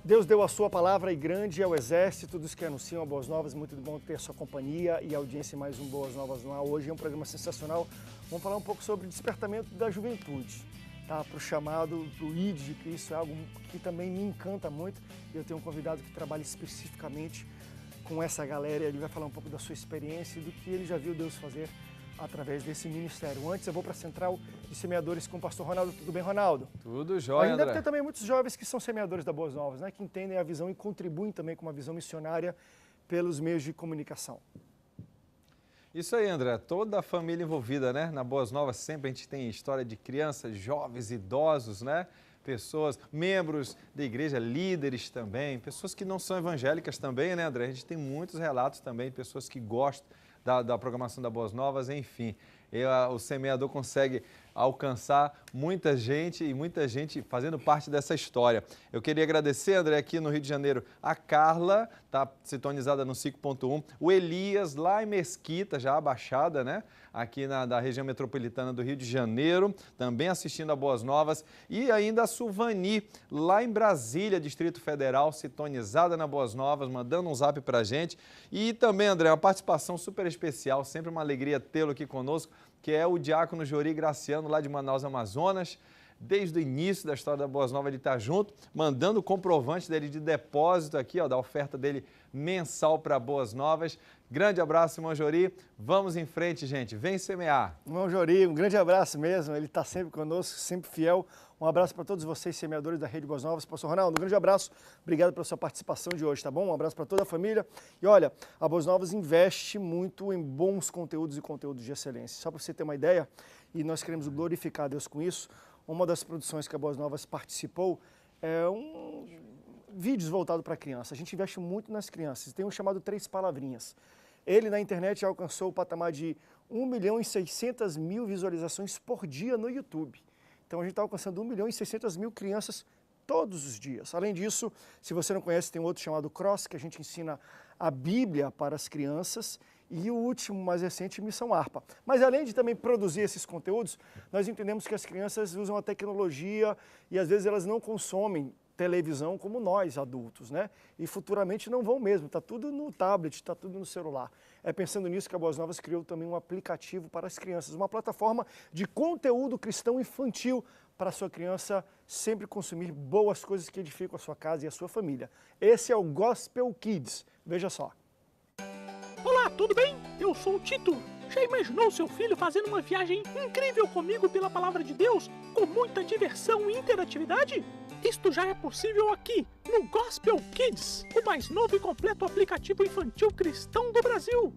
Deus deu a sua palavra e grande é o exército dos que anunciam a Boas Novas. Muito bom ter a sua companhia e audiência em mais um Boas Novas no ar. Hoje é um programa sensacional. Vamos falar um pouco sobre o despertamento da juventude, tá? Para o chamado, para o ID de Cristo, é algo que também me encanta muito. Eu tenho um convidado que trabalha especificamente com essa galera e ele vai falar um pouco da sua experiência e do que ele já viu Deus fazer através desse ministério. Antes eu vou para a Central de Semeadores com o pastor Ronaldo. Tudo bem, Ronaldo? Tudo jóia, Ainda André. deve ter também muitos jovens que são semeadores da Boas Novas, né? Que entendem a visão e contribuem também com uma visão missionária pelos meios de comunicação. Isso aí, André. Toda a família envolvida, né? Na Boas Novas sempre a gente tem história de crianças, jovens, idosos, né? Pessoas, membros da igreja, líderes também, pessoas que não são evangélicas também, né, André? A gente tem muitos relatos também de pessoas que gostam da programação da Boas Novas, enfim. O semeador consegue alcançar muita gente e muita gente fazendo parte dessa história. Eu queria agradecer, André, aqui no Rio de Janeiro, a Carla, tá sintonizada no 5.1, o Elias, lá em Mesquita, já abaixada, né? Aqui da região metropolitana do Rio de Janeiro, também assistindo a Boas Novas, e ainda a Suvani, lá em Brasília, Distrito Federal, sintonizada na Boas Novas, mandando um zap pra gente. E também, André, uma participação super especial, sempre uma alegria tê-lo aqui conosco, que é o diácono Jori Graciano, lá de Manaus, Amazonas. Desde o início da história da Boas Novas ele está junto, mandando o comprovante dele de depósito aqui, ó, da oferta dele mensal para Boas Novas. Grande abraço, irmão Jori. Vamos em frente, gente. Vem semear. Irmão Jori, um grande abraço mesmo. Ele está sempre conosco, sempre fiel. Um abraço para todos vocês, semeadores da Rede Boas Novas. Pastor Ronaldo, um grande abraço. Obrigado pela sua participação de hoje, tá bom? Um abraço para toda a família. E olha, a Boas Novas investe muito em bons conteúdos e conteúdos de excelência. Só para você ter uma ideia, e nós queremos glorificar a Deus com isso, uma das produções que a Boas Novas participou é vídeos voltados para criança. A gente investe muito nas crianças. Tem um chamado 3 Palavrinhas. Ele na internet alcançou o patamar de 1.600.000 visualizações por dia no YouTube. Então a gente está alcançando 1.600.000 crianças todos os dias. Além disso, se você não conhece, tem outro chamado Cross, que a gente ensina a Bíblia para as crianças. E o último, mais recente, Missão Harpa. Mas além de também produzir esses conteúdos, nós entendemos que as crianças usam a tecnologia e às vezes elas não consomem televisão como nós, adultos, né? E futuramente não vão mesmo, está tudo no tablet, está tudo no celular. É pensando nisso que a Boas Novas criou também um aplicativo para as crianças, uma plataforma de conteúdo cristão infantil para a sua criança sempre consumir boas coisas que edificam a sua casa e a sua família. Esse é o Gospel Kids, veja só. Olá, tudo bem? Eu sou o Tito. Já imaginou seu filho fazendo uma viagem incrível comigo pela palavra de Deus, com muita diversão e interatividade? Isto já é possível aqui, no Gospel Kids, o mais novo e completo aplicativo infantil cristão do Brasil.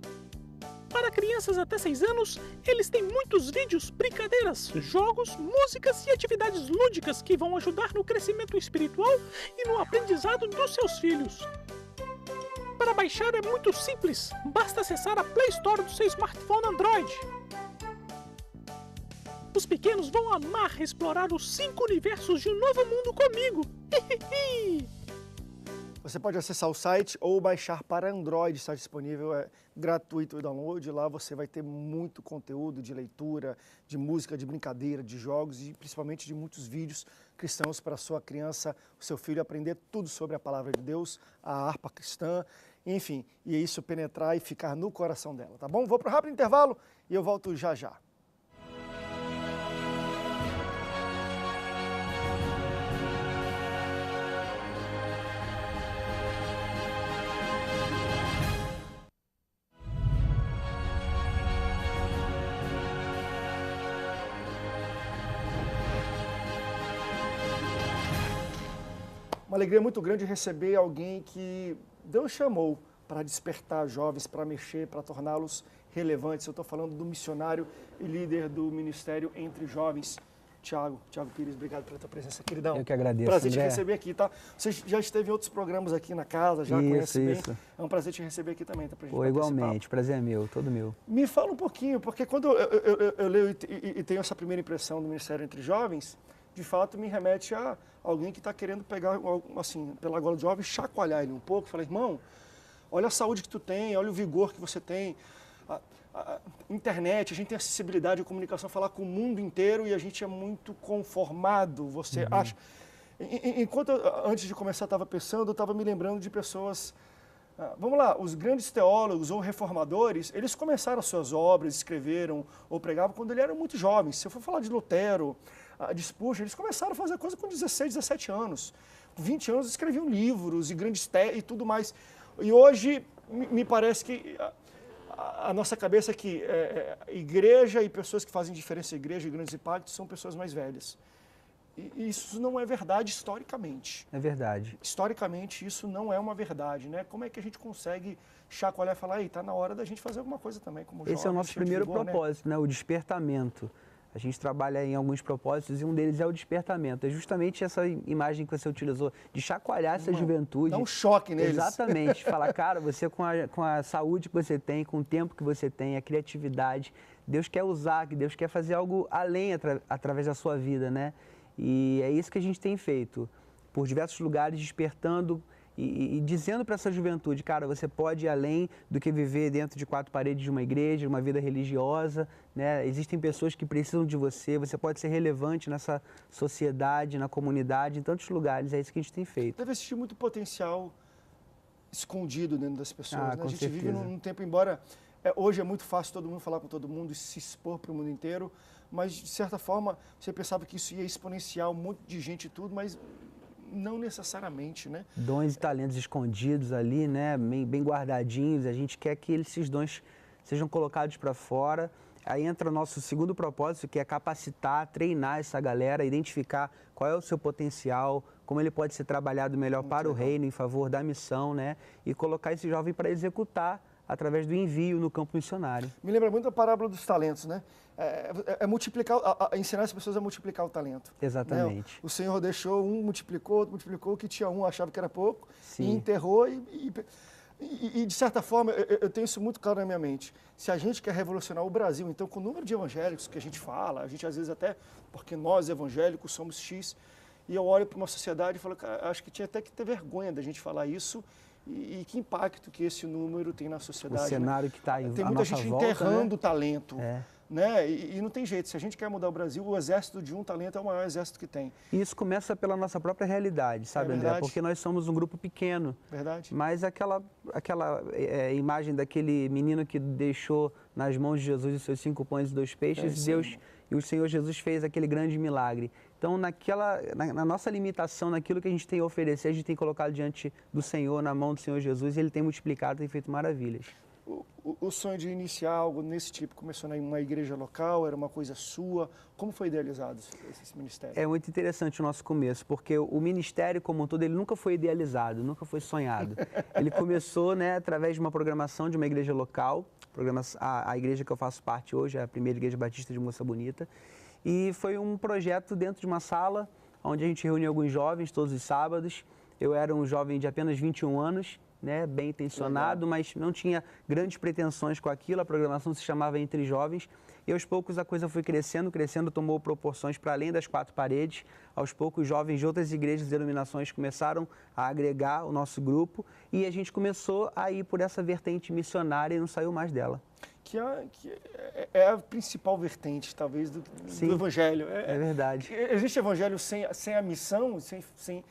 Para crianças até 6 anos, eles têm muitos vídeos, brincadeiras, jogos, músicas e atividades lúdicas que vão ajudar no crescimento espiritual e no aprendizado dos seus filhos. Para baixar é muito simples, basta acessar a Play Store do seu smartphone Android. Os pequenos vão amar explorar os 5 universos de um novo mundo comigo. Você pode acessar o site ou baixar para Android, está disponível, é gratuito o download. Lá você vai ter muito conteúdo de leitura, de música, de brincadeira, de jogos e principalmente de muitos vídeos cristãos para a sua criança, o seu filho aprender tudo sobre a palavra de Deus, a harpa cristã, enfim, e isso penetrar e ficar no coração dela, tá bom? Vou para um rápido intervalo e eu volto já já. Uma alegria muito grande receber alguém que Deus chamou para despertar jovens, para mexer, para torná-los relevantes. Eu estou falando do missionário e líder do Ministério Entre Jovens, Tiago Pires. Obrigado pela tua presença, queridão. Eu que agradeço, Prazer André. te receber aqui, tá? Você já esteve em outros programas aqui na casa, já conhece bem. É um prazer te receber aqui também, tá? Pra gente Pô, igualmente, o prazer é meu, todo meu. Me fala um pouquinho, porque quando eu leio e tenho essa primeira impressão do Ministério Entre Jovens, de fato me remete a alguém que está querendo pegar, assim, pela gola do jovem, chacoalhar ele um pouco, falar, irmão, olha a saúde que tu tem, olha o vigor que você tem, a internet, a gente tem acessibilidade à comunicação, falar com o mundo inteiro e a gente é muito conformado, você acha... Enquanto antes de começar eu estava pensando, eu estava me lembrando de pessoas... vamos lá, os grandes teólogos ou reformadores, eles começaram as suas obras, escreveram ou pregavam quando eles eram muito jovens. Se eu for falar de Lutero, de Spurgeon, eles começaram a fazer coisa com 16, 17 anos. Com 20 anos escreviam livros e grandes e tudo mais. E hoje me parece que a nossa cabeça é que igreja e pessoas que fazem diferença em igreja e grandes impactos são pessoas mais velhas. E isso não é verdade historicamente. É verdade. Historicamente, isso não é uma verdade, né? Como é que a gente consegue chacoalhar e falar, está na hora da gente fazer alguma coisa também, como Esse é o nosso primeiro propósito, né? O despertamento. A gente trabalha em alguns propósitos e um deles é o despertamento. É justamente essa imagem que você utilizou, de chacoalhar essa juventude. Dá um choque neles. Exatamente. Falar, cara, você com a saúde que você tem, com o tempo que você tem, a criatividade, Deus quer usar, que Deus quer fazer algo além através da sua vida, né? E é isso que a gente tem feito, por diversos lugares, despertando e dizendo para essa juventude, cara, você pode ir além do que viver dentro de 4 paredes de uma igreja, uma vida religiosa, né? Existem pessoas que precisam de você, você pode ser relevante nessa sociedade, na comunidade, em tantos lugares, é isso que a gente tem feito. Deve existir muito potencial escondido dentro das pessoas, né? A gente certeza. vive num tempo, embora hoje é muito fácil todo mundo falar com todo mundo e se expor para o mundo inteiro, mas de certa forma você pensava que isso ia exponenciar um monte de gente e tudo, mas não necessariamente, né? Dons e talentos escondidos ali, né? Bem guardadinhos, a gente quer que esses dons sejam colocados para fora. Aí entra o nosso segundo propósito, que é capacitar, treinar essa galera, identificar qual é o seu potencial, como ele pode ser trabalhado melhor para o reino, em favor da missão, né? E colocar esse jovem para executar através do envio no campo missionário. Me lembra muito a parábola dos talentos, né? Multiplicar, ensinar as pessoas a multiplicar o talento. Exatamente. Né? O Senhor deixou um, multiplicou, outro multiplicou, o que tinha um achava que era pouco, Sim. E enterrou e de certa forma, eu tenho isso muito claro na minha mente. Se a gente quer revolucionar o Brasil, então com o número de evangélicos que a gente fala, a gente às vezes até, porque nós evangélicos somos X, e eu olho para uma sociedade e falo, cara, acho que tinha até que ter vergonha da gente falar isso, e que impacto que esse número tem na sociedade. O cenário, né? Que está em tem muita gente volta, enterrando o talento. Né? E não tem jeito, se a gente quer mudar o Brasil, o exército de um talento é o maior exército que tem. E isso começa pela nossa própria realidade, sabe, André? Porque nós somos um grupo pequeno. Verdade. Mas aquela imagem daquele menino que deixou nas mãos de Jesus os seus 5 pães e 2 peixes, e o Senhor Jesus fez aquele grande milagre. Então, na nossa limitação, naquilo que a gente tem a oferecer, a gente tem colocado diante do Senhor, na mão do Senhor Jesus, e Ele tem multiplicado, tem feito maravilhas. O sonho de iniciar algo nesse tipo começou numa igreja local, era uma coisa sua? Como foi idealizado esse ministério? É muito interessante o nosso começo, porque o ministério como um todo, ele nunca foi idealizado, nunca foi sonhado. Ele começou, né, através de uma programação de uma igreja local, a igreja que eu faço parte hoje, é a primeira igreja batista de Moça Bonita, e foi um projeto dentro de uma sala, onde a gente reunia alguns jovens todos os sábados. Eu era um jovem de apenas 21 anos, né, bem intencionado, mas não tinha grandes pretensões com aquilo. A programação se chamava Entre Jovens. E aos poucos a coisa foi crescendo, tomou proporções para além das 4 paredes. Aos poucos, jovens de outras igrejas e denominações começaram a agregar o nosso grupo e a gente começou a ir por essa vertente missionária e não saiu mais dela. Que é a principal vertente, talvez, do evangelho. É verdade. Existe evangelho sem a missão, sem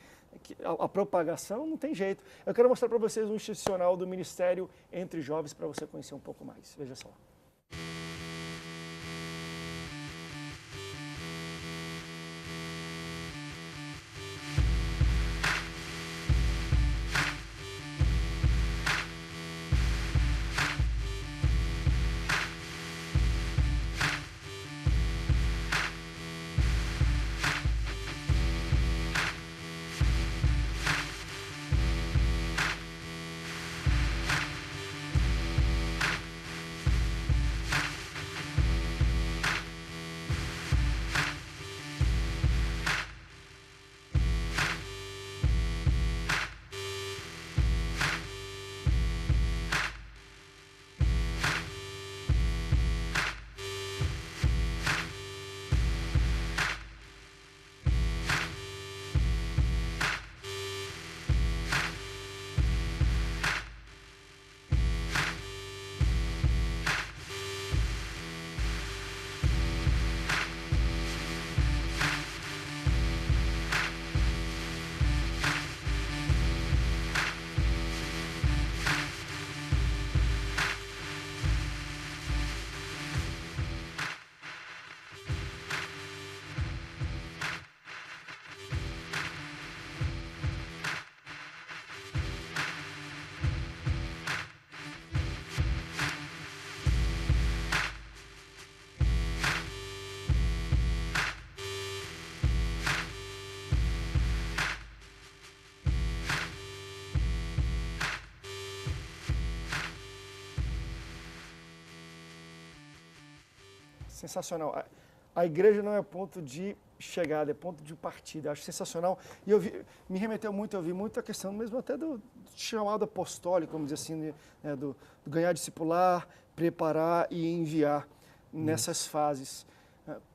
a propagação, não tem jeito. Eu quero mostrar para vocês um institucional do Ministério Entre Jovens para você conhecer um pouco mais. Veja só. Sensacional. A igreja não é ponto de chegada, é ponto de partida. Acho sensacional. E me remeteu muito, eu vi muito a questão mesmo até do chamado apostólico, vamos dizer assim, né, do ganhar discipular, preparar e enviar nessas fases.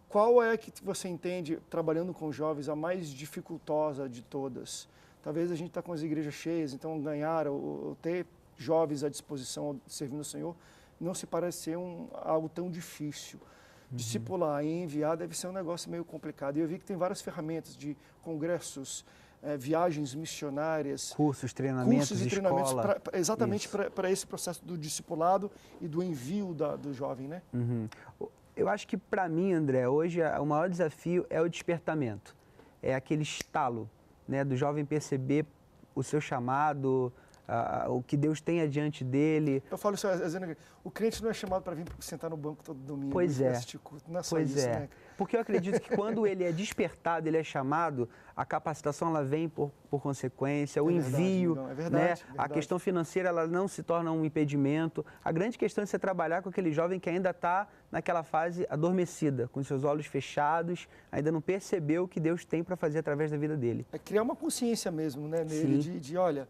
Qual é que você entende, trabalhando com jovens, a mais dificultosa de todas? Talvez a gente está com as igrejas cheias, então ganhar ou ter jovens à disposição servindo o Senhor não se parece ser algo tão difícil. Discipular e enviar deve ser um negócio meio complicado. E eu vi que tem várias ferramentas de congressos, viagens missionárias, cursos, treinamentos, escola. Exatamente para esse processo do discipulado e do envio do jovem, né? Eu acho que para mim, André, hoje o maior desafio é o despertamento. É aquele estalo, né, do jovem perceber o seu chamado, o que Deus tem adiante dele. Eu falo isso, o crente não é chamado para vir sentar no banco todo domingo. Pois é. Assistir culto. Não é só isso, né? Porque eu acredito que quando ele é despertado, ele é chamado, a capacitação ela vem por consequência, o envio, é verdade, né? A questão financeira ela não se torna um impedimento. A grande questão é você trabalhar com aquele jovem que ainda está naquela fase adormecida, com seus olhos fechados, ainda não percebeu o que Deus tem para fazer através da vida dele. É criar uma consciência mesmo, né, nele, de olha,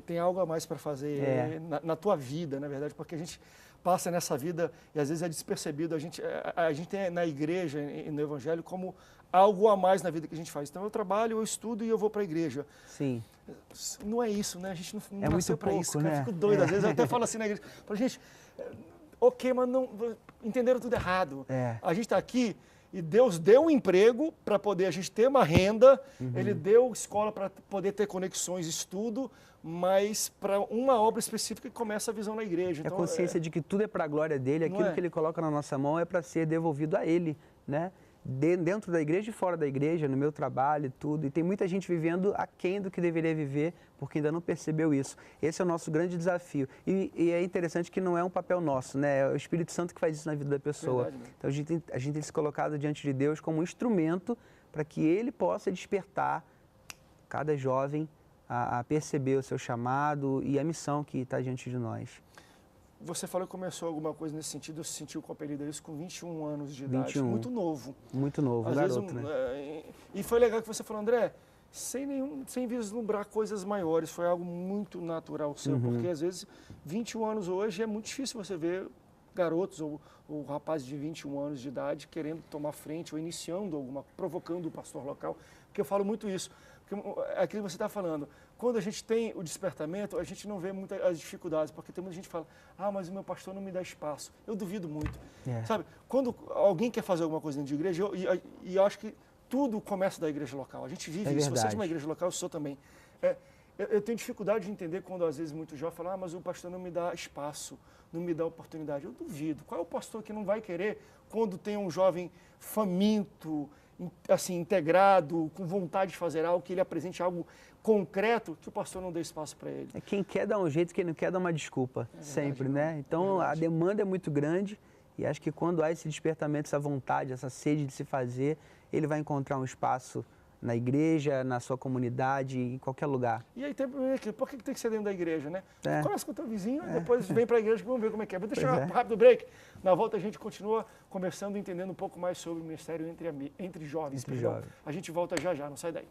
tem algo a mais para fazer na tua vida, na verdade, porque a gente passa nessa vida e às vezes é despercebido, a gente tem na igreja e no evangelho como algo a mais na vida que a gente faz. Então eu trabalho, eu estudo e eu vou para a igreja. Sim. Não é isso, né? A gente não é nasceu para isso, né? Eu fico doido, às vezes eu até falo assim na igreja, gente, ok, mas não entenderam tudo errado. A gente está aqui e Deus deu um emprego para poder a gente ter uma renda, Ele deu escola para poder ter conexões, estudo, mas para uma obra específica que começa a visão na igreja. Então, a consciência de que tudo é para a glória dele, aquilo que ele coloca na nossa mão é para ser devolvido a ele, né? Dentro da igreja e fora da igreja, no meu trabalho e tudo. E tem muita gente vivendo aquém do que deveria viver, porque ainda não percebeu isso. Esse é o nosso grande desafio. E é interessante que não é um papel nosso, né? É o Espírito Santo que faz isso na vida da pessoa. Verdade, né? Então a gente tem se colocado diante de Deus como um instrumento para que Ele possa despertar cada jovem a perceber o seu chamado e a missão que está diante de nós. Você falou que começou alguma coisa nesse sentido, se sentiu compelido a isso com 21 anos de idade, 21. Muito novo. Muito novo, garoto, né? E foi legal que você falou, André, sem vislumbrar coisas maiores, foi algo muito natural seu, porque às vezes 21 anos hoje é muito difícil você ver garotos ou rapazes de 21 anos de idade querendo tomar frente ou iniciando provocando o pastor local, porque eu falo muito isso. Porque é aquilo que você está falando, quando a gente tem o despertamento, a gente não vê muitas as dificuldades, porque tem muita gente que fala, mas o meu pastor não me dá espaço. Eu duvido muito. Sabe, quando alguém quer fazer alguma coisa dentro de igreja, eu acho que tudo começa da igreja local. A gente vive isso. Você é de uma igreja local, eu sou também. Eu tenho dificuldade de entender quando às vezes muito jovem fala, mas o pastor não me dá espaço, não me dá oportunidade. Eu duvido. Qual é o pastor que não vai querer quando tem um jovem faminto, assim, integrado, com vontade de fazer algo, que ele apresente algo concreto, que o pastor não dê espaço para ele? Quem quer dar um jeito, quem não quer dar uma desculpa, sempre, né? Então a demanda é muito grande e acho que quando há esse despertamento, essa vontade, essa sede de se fazer, ele vai encontrar um espaço na igreja, na sua comunidade, em qualquer lugar. E aí, por que tem que ser dentro da igreja, né? Começa com o teu vizinho e depois vem para a igreja, vamos ver como é que é. Vou deixar um rápido break. Na volta a gente continua conversando, entendendo um pouco mais sobre o ministério entre jovens. A gente volta já, não sai daí.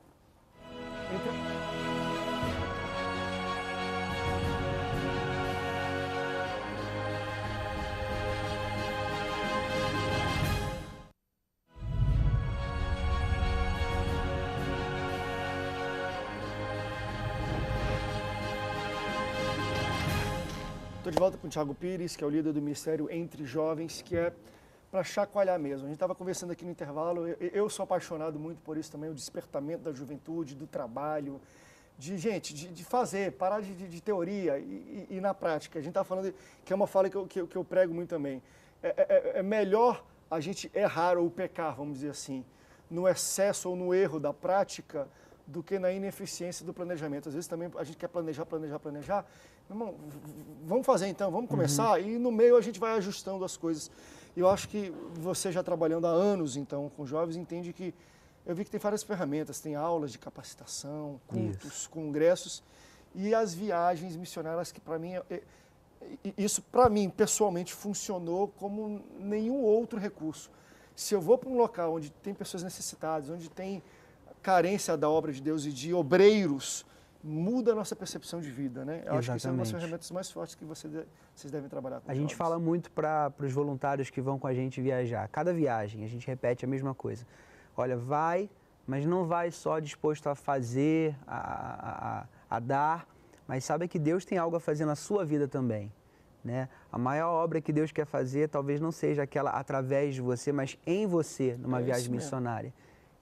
Estou de volta com o Thiago Pires, que é o líder do Ministério Entre Jovens, que é para chacoalhar mesmo. A gente estava conversando aqui no intervalo, eu sou apaixonado muito por isso também, o despertamento da juventude, do trabalho, de fazer, parar de teoria e na prática. A gente está falando, que é uma fala que eu prego muito também. É melhor a gente errar ou pecar, vamos dizer assim, no excesso ou no erro da prática, do que na ineficiência do planejamento. Às vezes também a gente quer planejar. Irmão, vamos fazer então, vamos começar e no meio a gente vai ajustando as coisas. E eu acho que você já trabalhando há anos então com jovens entende que eu vi que tem várias ferramentas, tem aulas de capacitação, cultos, congressos e as viagens missionárias que para mim isso, para mim, pessoalmente, funcionou como nenhum outro recurso. Se eu vou para um local onde tem pessoas necessitadas, onde tem carência da obra de Deus e de obreiros, muda a nossa percepção de vida, né? Eu acho que isso é uma das ferramentas mais fortes que vocês devem trabalhar com A gente fala muito para os voluntários que vão com a gente viajar. Cada viagem, a gente repete a mesma coisa. Olha, vai, mas não vai só disposto a fazer, a dar, mas sabe que Deus tem algo a fazer na sua vida também, né? A maior obra que Deus quer fazer talvez não seja aquela através de você, mas em você, numa viagem missionária.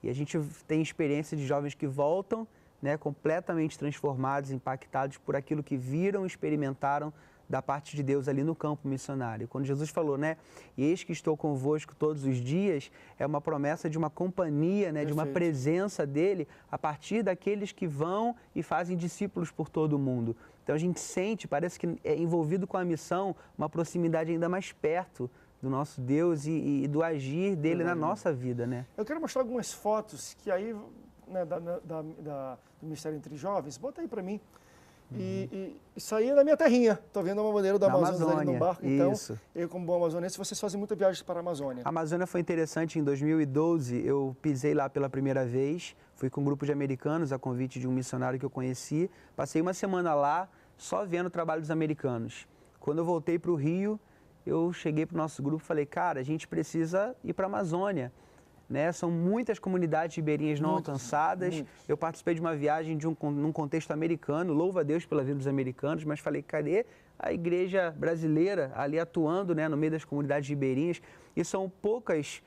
E a gente tem experiência de jovens que voltam, né, completamente transformados, impactados por aquilo que viram, experimentaram da parte de Deus ali no campo missionário. Quando Jesus falou, né, e eis que estou convosco todos os dias, é uma promessa de uma companhia, né, de uma presença dele a partir daqueles que vão e fazem discípulos por todo o mundo. Então a gente sente, parece que é envolvido com a missão, uma proximidade ainda mais perto do nosso Deus e do agir dele na nossa vida, né? Eu quero mostrar algumas fotos que aí, né, do Ministério Entre Jovens, bota aí para mim. Isso aí é da minha terrinha. Estou vendo uma bandeira do Amazonas ali no barco. Então, eu como bom amazonense, vocês fazem muita viagem para a Amazônia. A Amazônia foi interessante. Em 2012, eu pisei lá pela primeira vez. Fui com um grupo de americanos, a convite de um missionário que eu conheci. Passei uma semana lá, só vendo o trabalho dos americanos. Quando eu voltei para o Rio, eu cheguei para o nosso grupo e falei, cara, a gente precisa ir para a Amazônia. Né? São muitas comunidades ribeirinhas não alcançadas. Eu participei de uma viagem num contexto americano, louvo a Deus pela vida dos americanos, mas falei, cadê a igreja brasileira ali atuando, né, no meio das comunidades ribeirinhas? E são poucas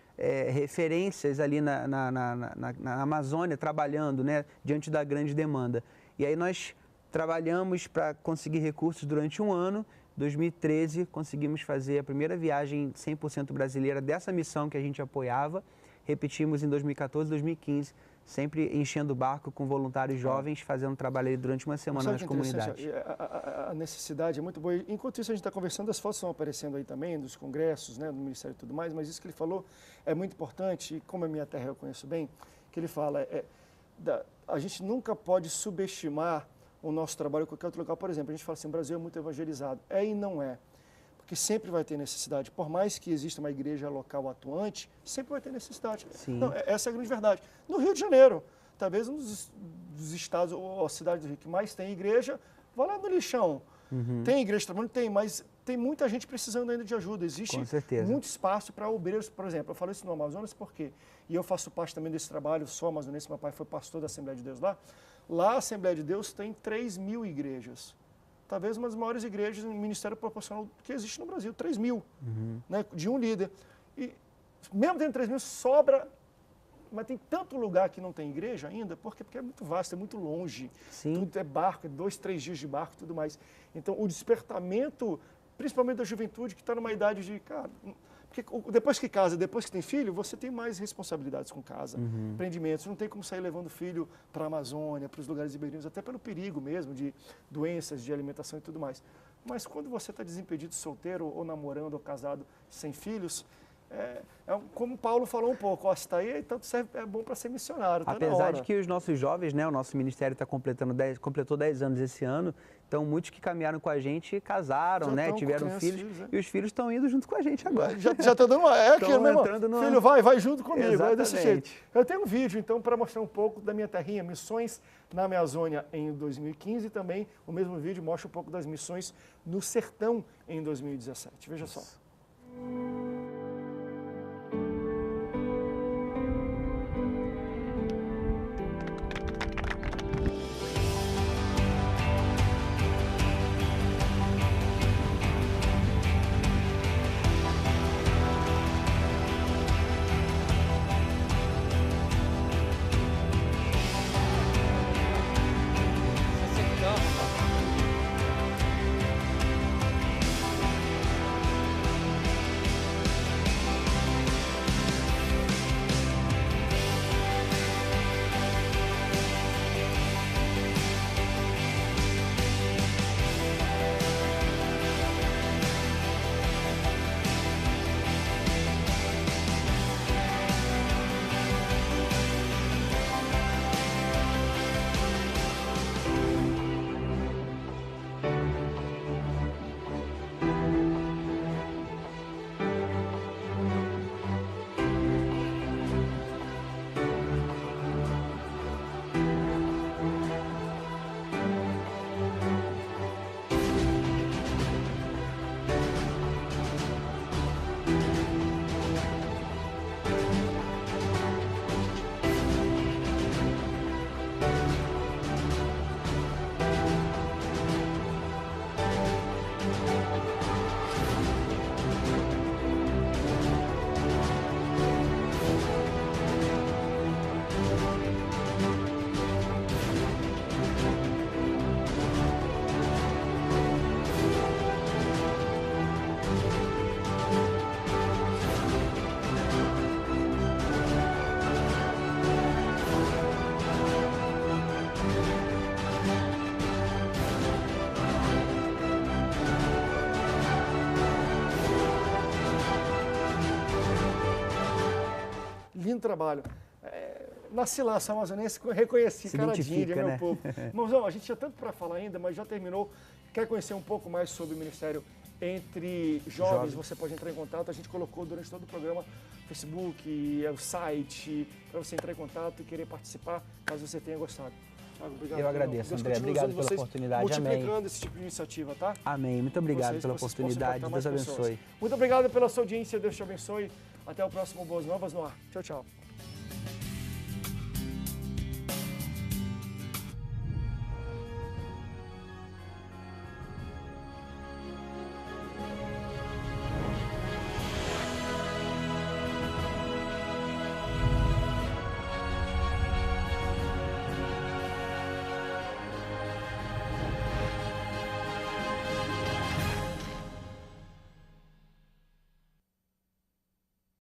referências ali na Amazônia trabalhando, né, diante da grande demanda. E aí nós trabalhamos para conseguir recursos durante um ano. Em 2013, conseguimos fazer a primeira viagem 100% brasileira dessa missão que a gente apoiava. Repetimos em 2014 e 2015, sempre enchendo o barco com voluntários jovens, fazendo trabalho aí durante uma semana nas comunidades. A necessidade é muito boa. Enquanto isso, a gente está conversando, as fotos estão aparecendo aí também, dos congressos, né, do Ministério e tudo mais, mas isso que ele falou é muito importante, e como é minha terra eu conheço bem, que ele fala, a gente nunca pode subestimar o nosso trabalho em qualquer outro local. Por exemplo, a gente fala assim, o Brasil é muito evangelizado. É e não é. Porque sempre vai ter necessidade. Por mais que exista uma igreja local atuante, sempre vai ter necessidade. Não, essa é a grande verdade. No Rio de Janeiro, talvez um dos estados ou a cidade do Rio que mais tem igreja, vai lá no lixão. Tem igreja trabalhando? Tem, mas tem muita gente precisando ainda de ajuda. Existe muito espaço para obreiros. Por exemplo, eu falo isso no Amazonas porque, e eu faço parte também desse trabalho, sou amazonense, meu pai foi pastor da Assembleia de Deus lá. Lá a Assembleia de Deus tem 3.000 igrejas. Talvez uma das maiores igrejas em ministério proporcional que existe no Brasil, 3.000, né, de um líder. E mesmo tendo 3.000, sobra, mas tem tanto lugar que não tem igreja ainda, porque é muito vasto, é muito longe. Tudo é barco, é 2, 3 dias de barco e tudo mais. Então, o despertamento, principalmente da juventude, que está numa idade de, cara, porque depois que casa, depois que tem filho, você tem mais responsabilidades com casa, empreendimentos. Não tem como sair levando o filho para a Amazônia, para os lugares ribeirinhos, até pelo perigo mesmo de doenças, de alimentação e tudo mais. Mas quando você está desimpedido, solteiro, ou namorando, ou casado, sem filhos, como Paulo falou um pouco, se está aí, tanto é bom para ser missionário. Tá Apesar de que os nossos jovens, né, o nosso ministério completou 10 anos esse ano, então muitos que caminharam com a gente casaram, né, tiveram filhos, e os filhos estão indo junto com a gente agora. Já está dando uma... aquilo mesmo, filho, vai junto comigo, é desse jeito. Eu tenho um vídeo, então, para mostrar um pouco da minha terrinha, missões na Amazônia em 2015, e também o mesmo vídeo mostra um pouco das missões no sertão em 2017. Veja só. lindo trabalho. Nasci lá, sou amazonense, reconheci, cara de Índia, né? meu povo. Irmãozão, a gente tinha tanto para falar ainda, mas já terminou. Quer conhecer um pouco mais sobre o Ministério Entre Jovens? Você pode entrar em contato. A gente colocou durante todo o programa Facebook, o site, para você entrar em contato e querer participar, caso você tenha gostado. Obrigado, eu agradeço, André. Obrigado pela oportunidade. Multiplicando Amém. esse tipo de iniciativa, tá? Amém. Muito obrigado pela oportunidade. Deus abençoe. Muito obrigado pela sua audiência. Deus te abençoe. Até o próximo Boas Novas no Ar. Tchau, tchau.